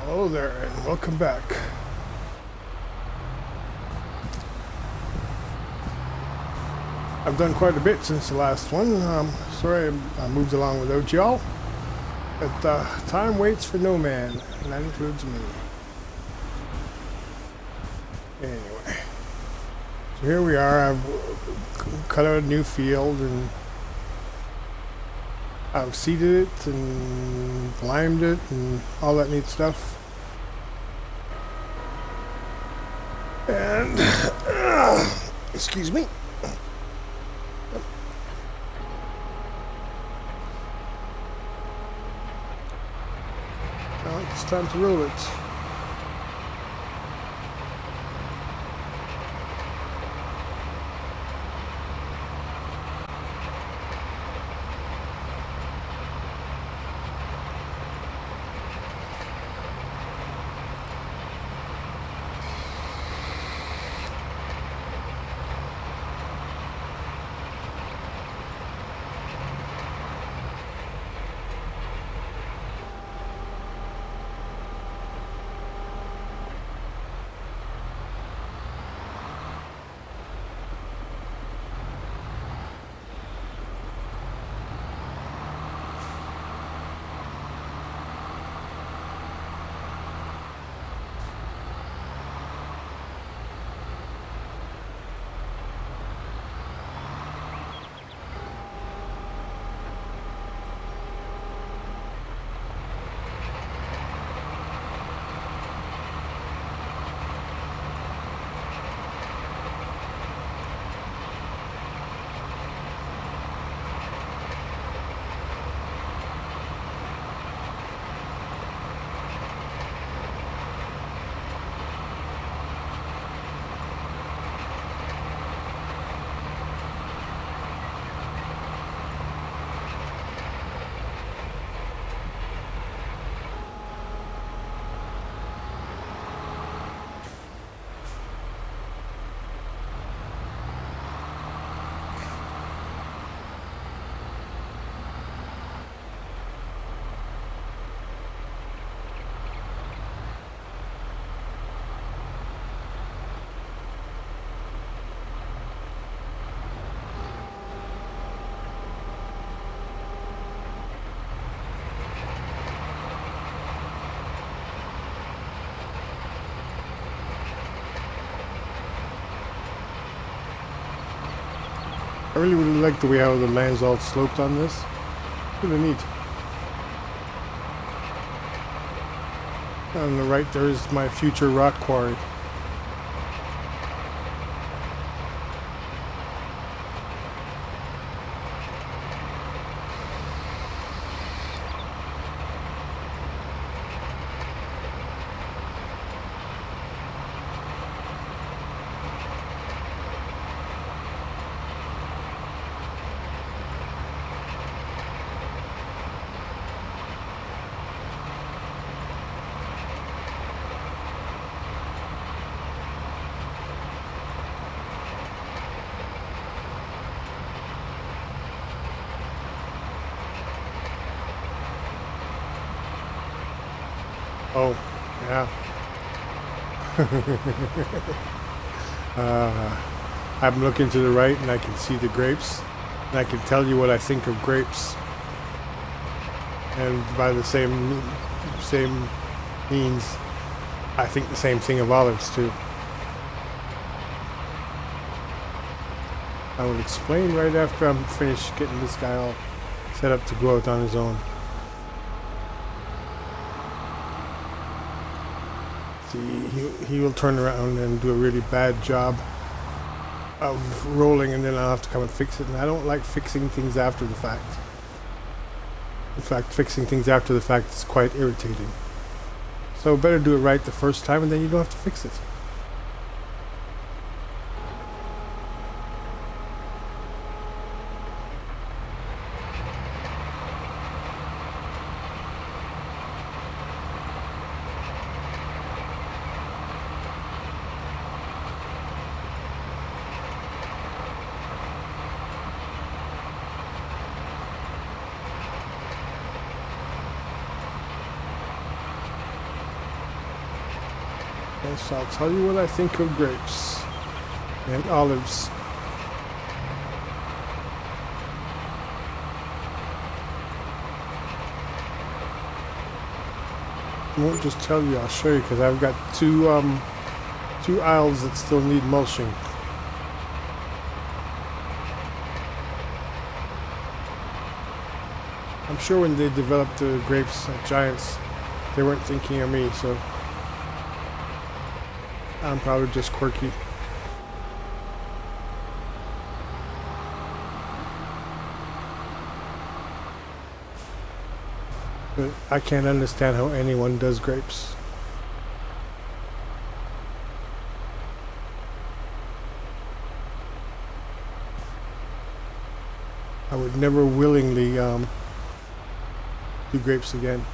Hello there, and welcome back. I've done quite a bit since the last one. Sorry I moved along without y'all, but time waits for no man, and that includes me. Anyway, so here we are. I've cut out a new field, and I've seeded it and limed it and all that neat stuff. And excuse me. Now it's time to roll it. I really like the way how the land's all sloped on this. It's really neat. On the right there is my future rock quarry. Oh, yeah. I'm looking to the right and I can see the grapes. And I can tell you what I think of grapes. And by the same means, I think the same thing of olives too. I will explain right after I'm finished getting this guy all set up to go out on his own. See, he will turn around and do a really bad job of rolling, and then I'll have to come and fix it. And I don't like fixing things after the fact. In fact, fixing things after the fact is quite irritating. So better do it right the first time, and then you don't have to fix it. Yes, I'll tell you what I think of grapes and olives. I won't just tell you, I'll show you, because I've got two aisles that still need mulching. I'm sure when they developed the grapes at Giants, they weren't thinking of me, so I'm probably just quirky. But I can't understand how anyone does grapes. I would never willingly do grapes again.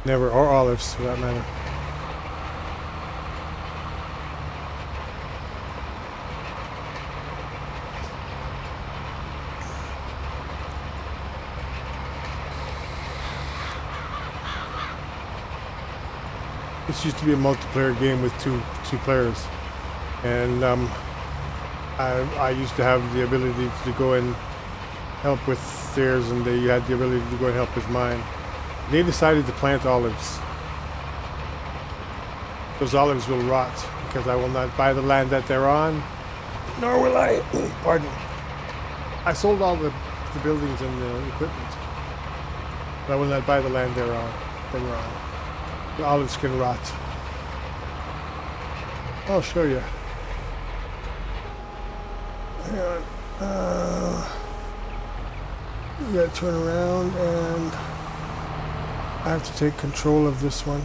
Never, or olives for that matter. This used to be a multiplayer game with two players, and I used to have the ability to go and help with theirs, and they had the ability to go and help with mine. They decided to plant olives. Those olives will rot because I will not buy the land that they're on, nor will I. Pardon. I sold all the buildings and the equipment, but I will not buy the land they're on. They were on. The olives can rot. I'll show you. Hang on. You gotta turn around, and I have to take control of this one.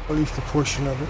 At least a portion of it.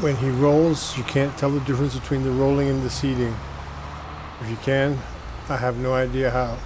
When he rolls, you can't tell the difference between the rolling and the seeding. If you can, I have no idea how.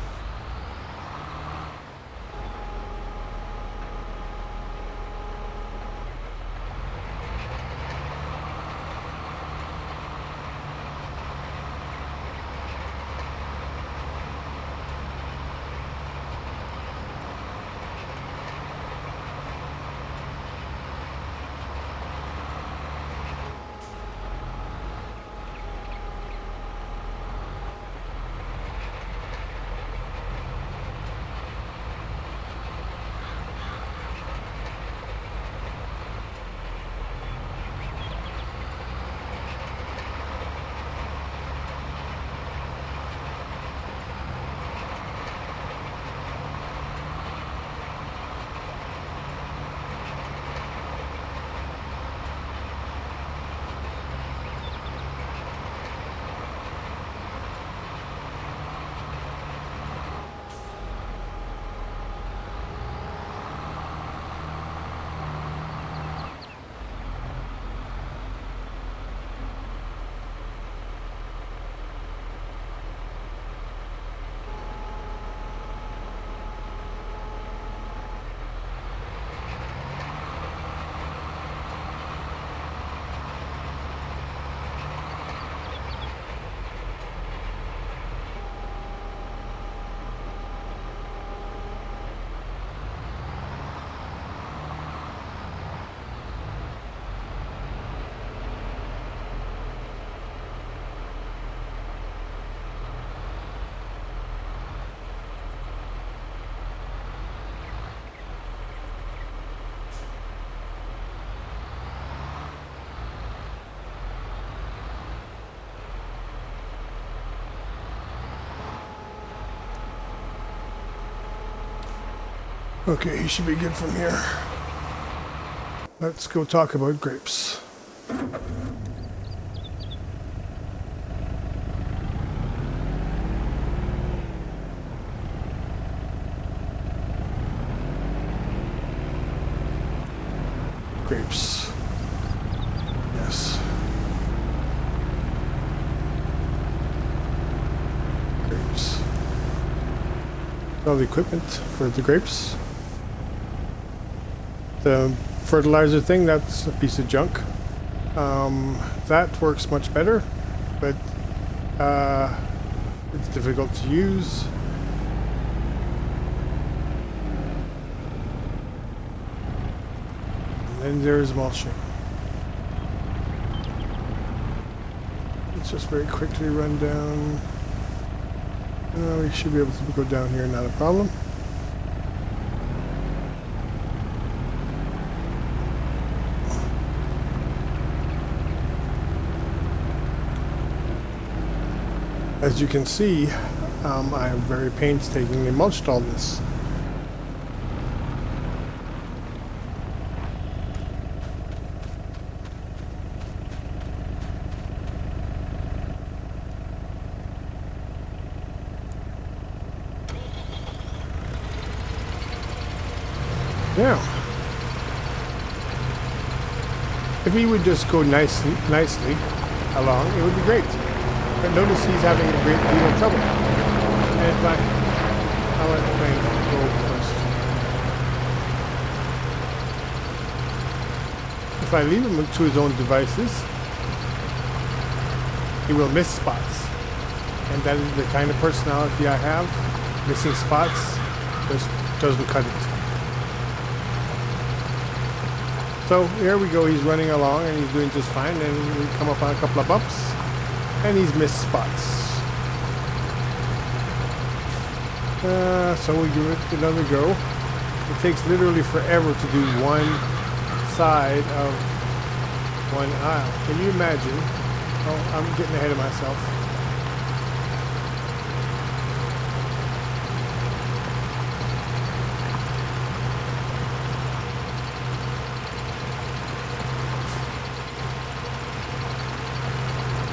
Okay, he should be good from here. Let's go talk about grapes. Grapes. Yes. Grapes. All the equipment for the grapes. The fertilizer thing, that's a piece of junk. That works much better, but it's difficult to use. And there's mulching. Let's just very quickly run down. We should be able to go down here, not a problem. As you can see, I have very painstakingly mulched all this. Now, if he would just go nicely along, it would be great. But notice he's having a great deal of trouble. And if I'll let him go first. If I leave him to his own devices, he will miss spots. And that is the kind of personality I have. Missing spots just doesn't cut it. So here we go, he's running along and he's doing just fine, and we come up on a couple of bumps and he's missed spots. So we give it another go. It takes literally forever to do one side of one aisle. Can you imagine? Oh, I'm getting ahead of myself.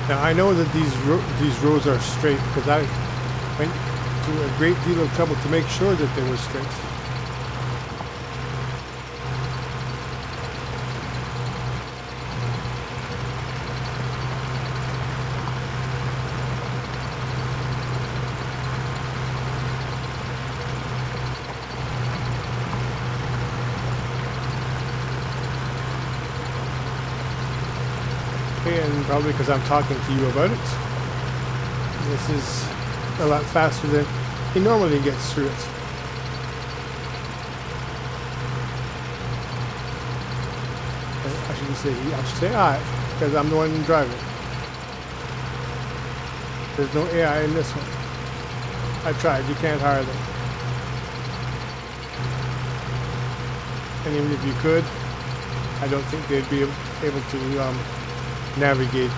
Now I know that these rows are straight because I went to a great deal of trouble to make sure that they were straight. And probably because I'm talking to you about it, this is a lot faster than he normally gets through it. I should say I, because I'm the one driving. There's no AI in this one. I tried, you can't hire them. And even if you could, I don't think they'd be able to navigate.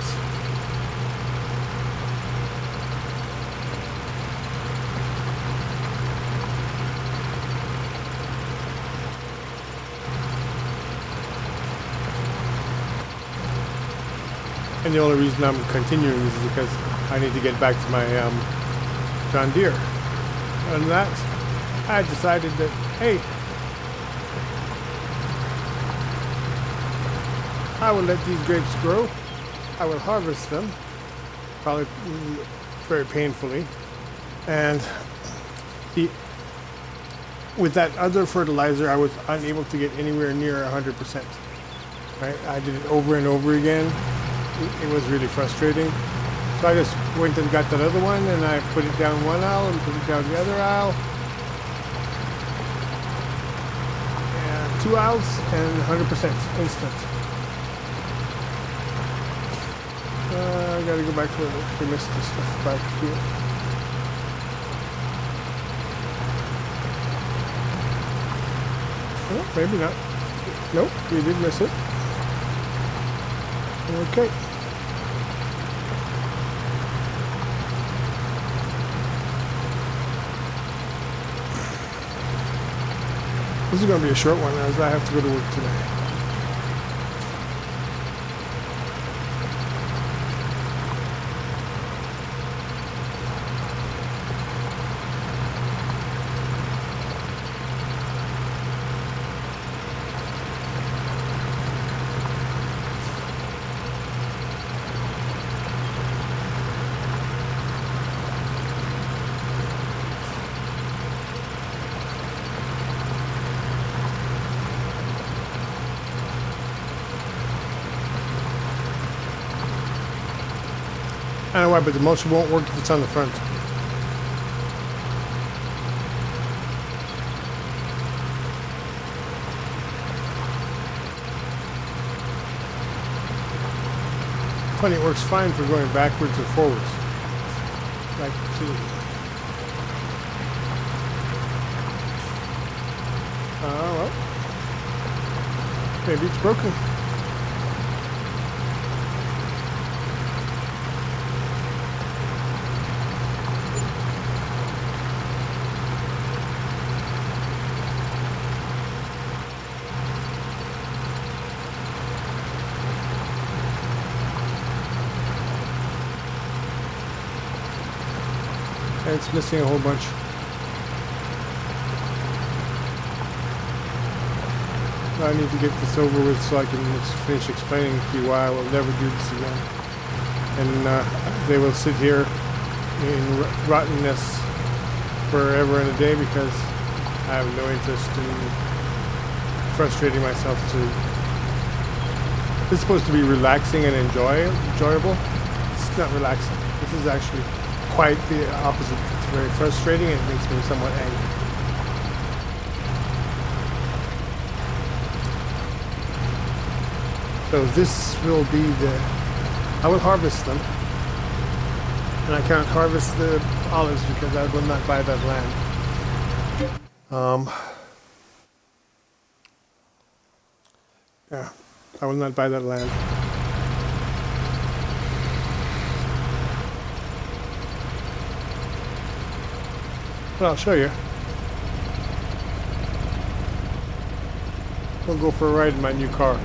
And the only reason I'm continuing is because I need to get back to my John Deere. And that, I decided that, hey, I will let these grapes grow. I will harvest them, probably very painfully. And with that other fertilizer, I was unable to get anywhere near 100%. Right? I did it over and over again. It was really frustrating. So I just went and got that other one, and I put it down one aisle and put it down the other aisle. And 2 aisles and 100% instant. I gotta go back further. We missed this stuff back here. Oh, maybe not. Nope, we did miss it. Okay. This is going to be a short one as I have to go to work today. I don't know why, but the mulch won't work if it's on the front. Funny, it works fine for going backwards or forwards. Like, see. Well. Maybe it's broken. And it's missing a whole bunch. I need to get this over with so I can finish explaining to you why I will never do this again. And they will sit here in rottenness forever and a day because I have no interest in frustrating myself to... This is supposed to be relaxing and enjoyable. It's not relaxing. This is actually quite the opposite. It's very frustrating and it makes me somewhat angry. So this will be the... I will harvest them. And I can't harvest the olives because I will not buy that land. Yeah, I will not buy that land. But I'll show you. We'll go for a ride in my new car.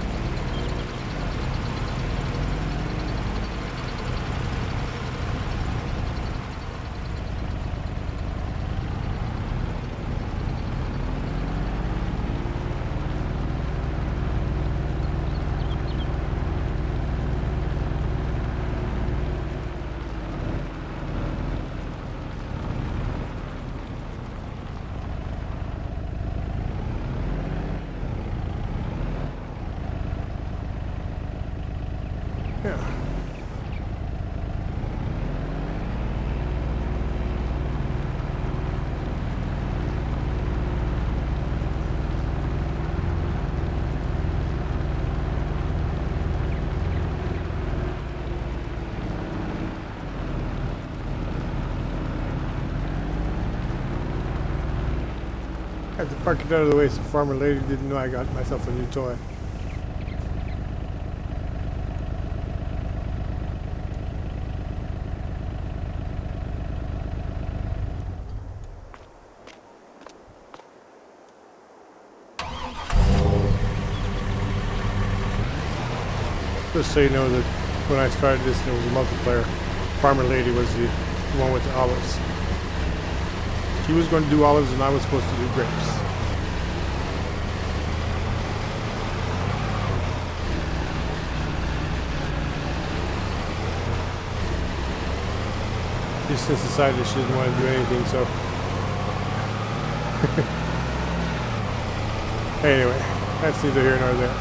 Yeah. I had to park it out of the way so farmer lady didn't know I got myself a new toy. Just so you know that when I started this and it was a multiplayer, farmer lady was the one with the olives. She was going to do olives and I was supposed to do grapes. She just decided she didn't want to do anything, so... Anyway, that's neither here nor there.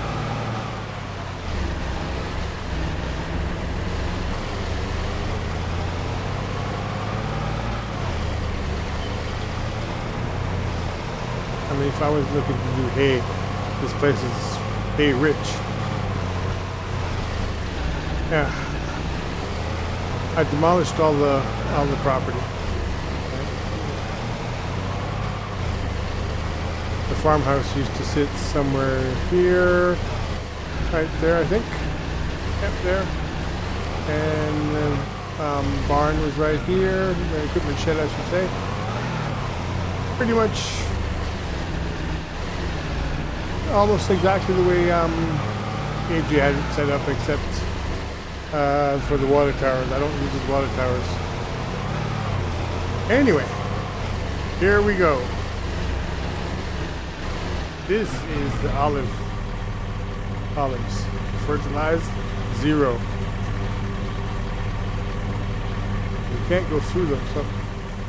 I mean, if I was looking to do hay, this place is hay rich. Yeah, I demolished all the property. The farmhouse used to sit somewhere here, right there, I think. Yep, there. And the barn was right here. The equipment shed, I should say. Pretty much almost exactly the way AJ had it set up, except for the water towers. I don't use the water towers. Anyway, here we go. This is the olives. Fertilized, 0. You can't go through them, so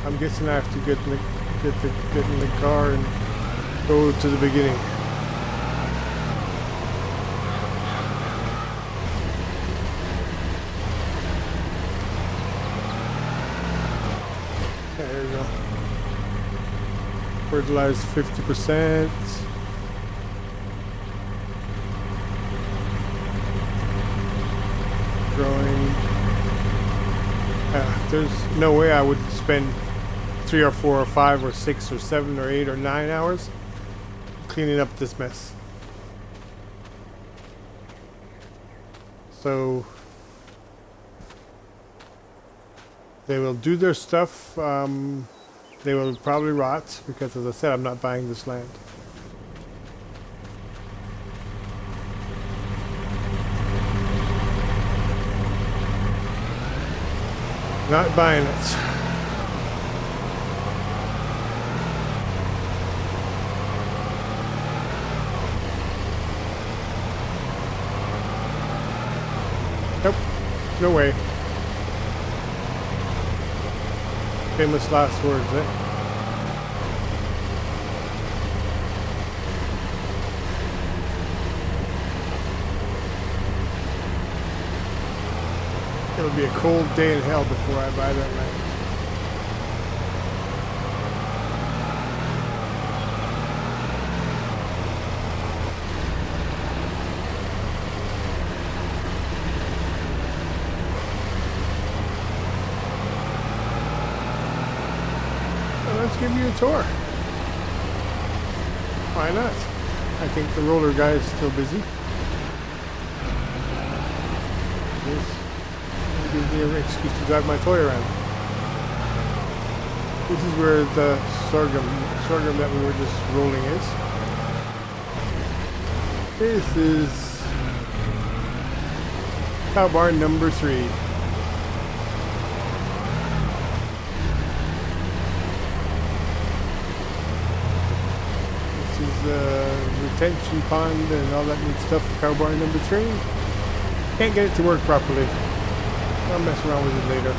I'm guessing I have to get in the car and go to the beginning. There you go. Fertilized 50%. Growing. There's no way I would spend 3 or 4 or 5 or 6 or 7 or 8 or 9 hours cleaning up this mess. So they will do their stuff. They will probably rot because, as I said, I'm not buying this land. Not buying it. Nope. No way. Famous last words, eh? It'll be a cold day in hell before I buy that land. Well, let's give you a tour. Why not? I think the roller guy is still busy. Yes. Gives me an excuse to drive my toy around. This is where the sorghum that we were just rolling is. This is cow barn number 3. This is the retention pond and all that neat stuff for cow barn number 3. Can't get it to work properly. I'll mess around with it later.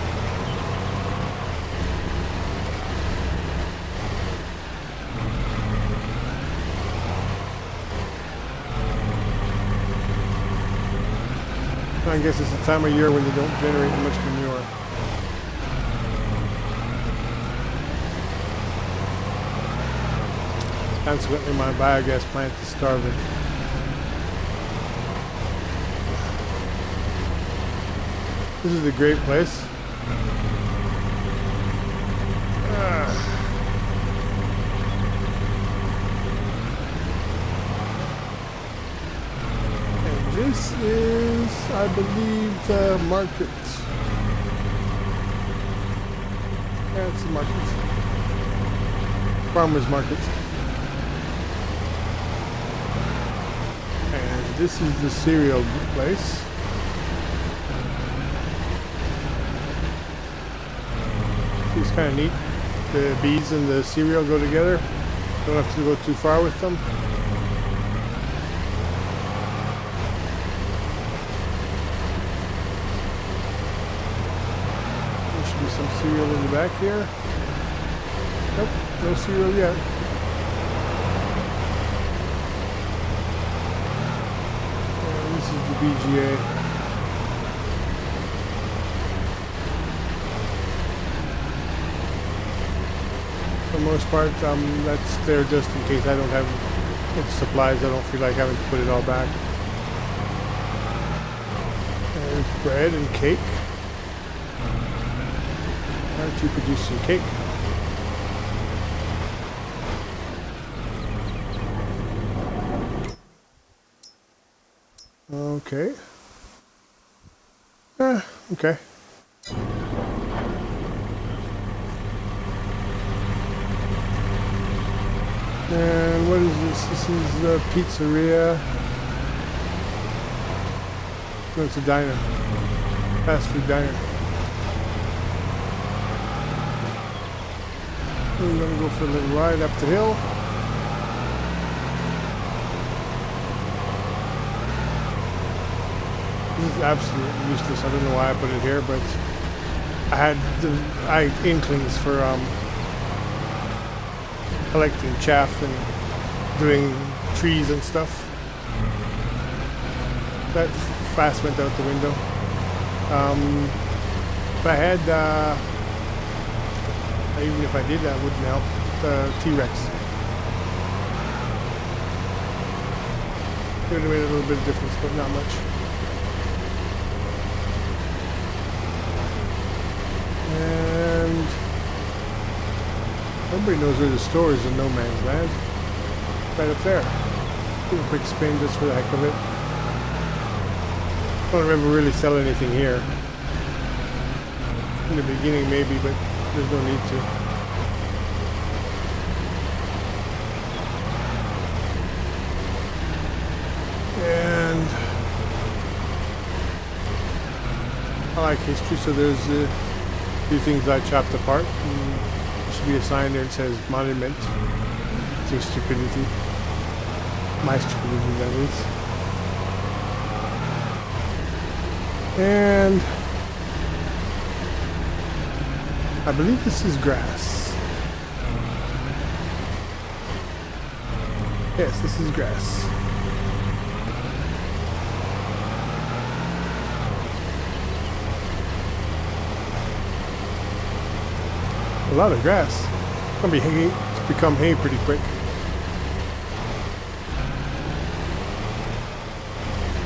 I guess it's the time of year when they don't generate much manure. Consequently, my biogas plant is starving. This is a great place. And this is, I believe, the market. Yeah, it's the market. Farmer's market. And this is the cereal place. It's kind of neat. The bees and the cereal go together. Don't have to go too far with them. There should be some cereal in the back here. Nope, no cereal yet. And this is the BGA. For the most part, that's there just in case I don't have supplies. I don't feel like having to put it all back. There's bread and cake. Why don't you produce some cake? Okay. Okay. And And what is this? This is a pizzeria. No, it's a diner. Fast food diner. We're gonna go for a little ride up the hill. This is absolutely useless. I don't know why I put it here, but I had inklings for collecting chaff and doing trees and stuff. That fast went out the window. If I had, even if I did, that wouldn't help. The T-Rex. It would have made a little bit of difference, but not much. And everybody knows where the store is in No Man's Land. Right up there. Do a quick spin just for the heck of it. I don't remember really selling anything here. In the beginning maybe, but there's no need to. And I like history, so there's a few things I chopped apart. And there should be a sign there that says monument to stupidity. My stupidity, that is. And I believe this is grass. Yes, this is grass. A lot of grass. It's gonna be hay, it's become hay pretty quick.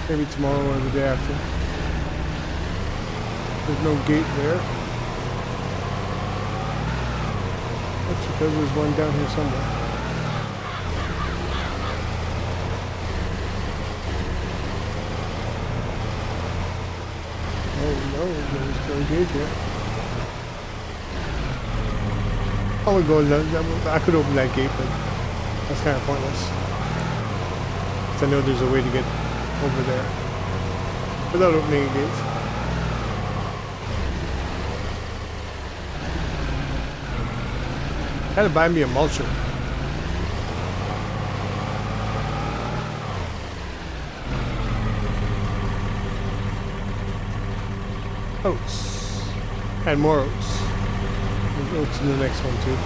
Maybe tomorrow or the day after. There's no gate there. That's because there's one down here somewhere. Oh no, there's no gate here. I would go, I could open that gate, but that's kind of pointless. Because I know there's a way to get over there without opening a gate. I had to buy me a mulcher. Oats. And more oats. There's oats in the next one too.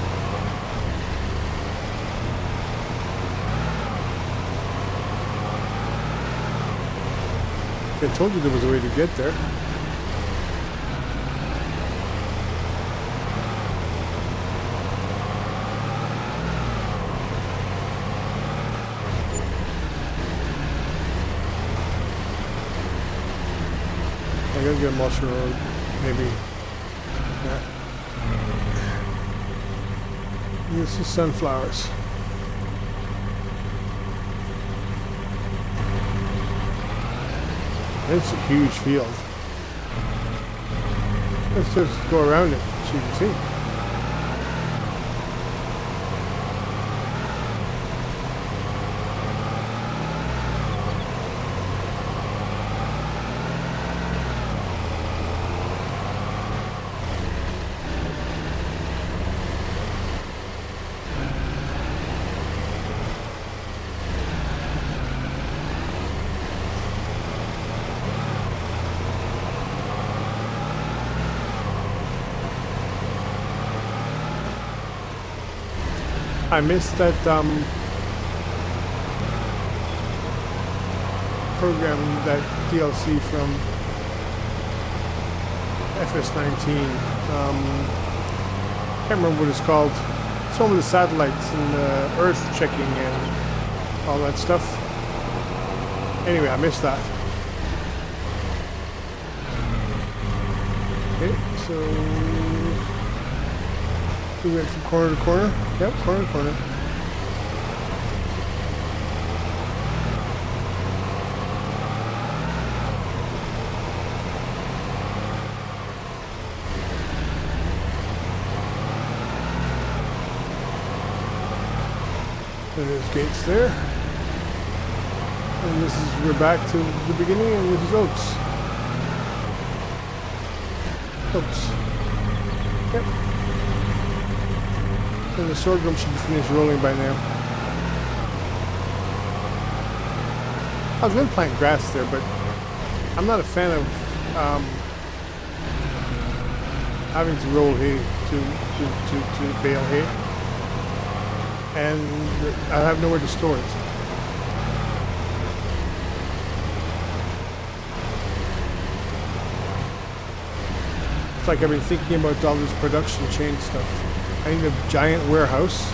I told you there was a way to get there. I gotta get a mulcher road, maybe. Yeah. This is sunflowers. It's a huge field. Let's just go around it so you can see. I missed that program, that DLC from FS19. Can't remember what it's called. It's one with the satellites and the Earth checking and all that stuff. Anyway, I missed that. Okay, so we went from corner to corner. Yep, corner to corner. And there's gates there. And this is, we're back to the beginning, and this is oats. Oats. Yep. And the sorghum should be finished rolling by now. I was going to plant grass there, but I'm not a fan of having to roll hay to bale hay, and I have nowhere to store it. It's like I've been thinking about all this production chain stuff. I need a giant warehouse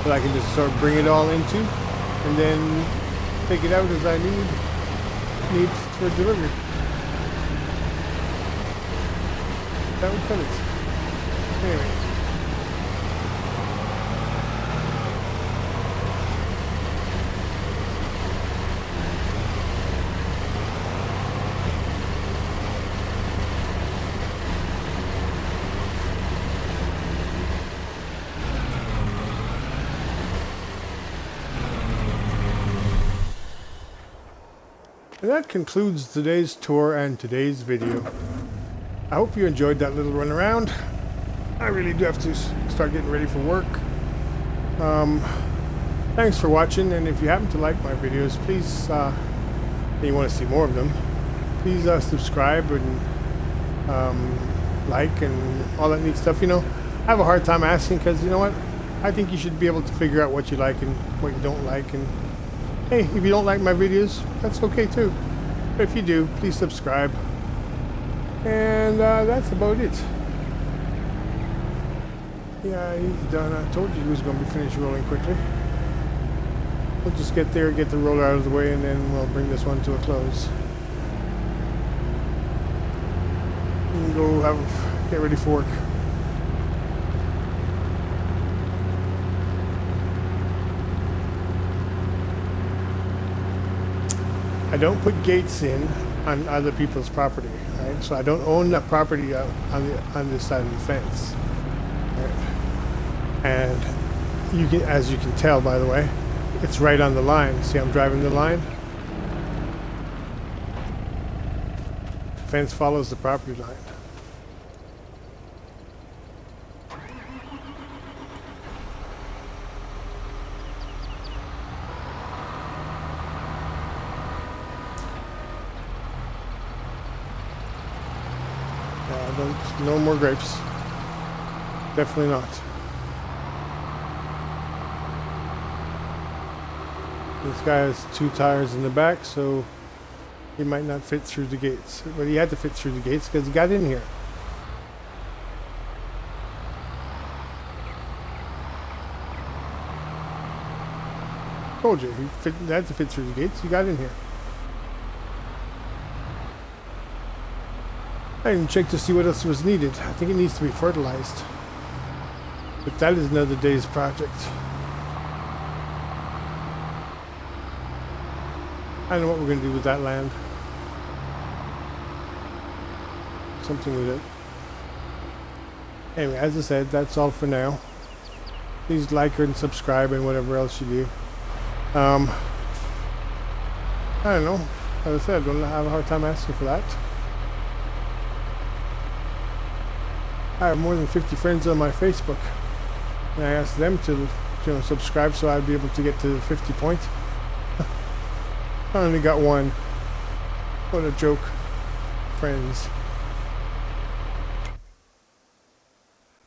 that I can just sort of bring it all into, and then take it out as I need for delivery. That would cut it. Anyway. And that concludes today's tour and today's video. I hope you enjoyed that little run around. I really do have to start getting ready for work. Thanks for watching, and if you happen to like my videos, please, and you want to see more of them, please subscribe and like and all that neat stuff. You know, I have a hard time asking because, you know what, I think you should be able to figure out what you like and what you don't like, and hey, if you don't like my videos, that's okay too. But if you do, please subscribe. And that's about it. Yeah, he's done. I told you he was going to be finished rolling quickly. We'll just get there, get the roller out of the way, and then we'll bring this one to a close. And go get ready for work. I don't put gates in on other people's property, right? So I don't own that property on this side of the fence, right? And you can, as you can tell, by the way, it's right on the line. See, I'm driving the line. The fence follows the property line. No more grapes. Definitely not. This guy has 2 tires in the back, so he might not fit through the gates. But he had to fit through the gates because he got in here. Told you, he had to fit through the gates. He got in here. I didn't check to see what else was needed. I think it needs to be fertilized. But that is another day's project. I don't know what we're going to do with that land. Something with it. Anyway, as I said, that's all for now. Please like and subscribe and whatever else you do. I don't know. As I said, I don't have a hard time asking for that. I have more than 50 friends on my Facebook, and I asked them to, subscribe so I'd be able to get to the 50 point. I only got 1. What a joke, friends.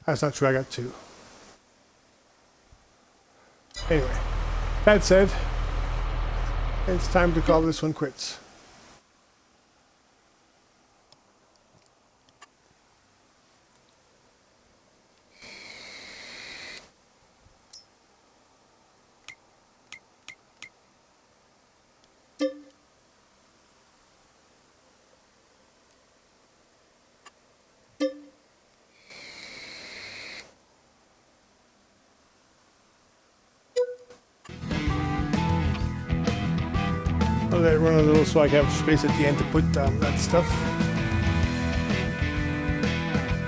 That's not true. I got 2. Anyway, that said, it's time to call this one quits. I'll let it run a little so I have space at the end to put that stuff.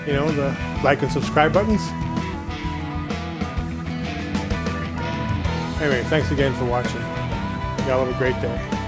You know, the like and subscribe buttons. Anyway, thanks again for watching. Y'all have a great day.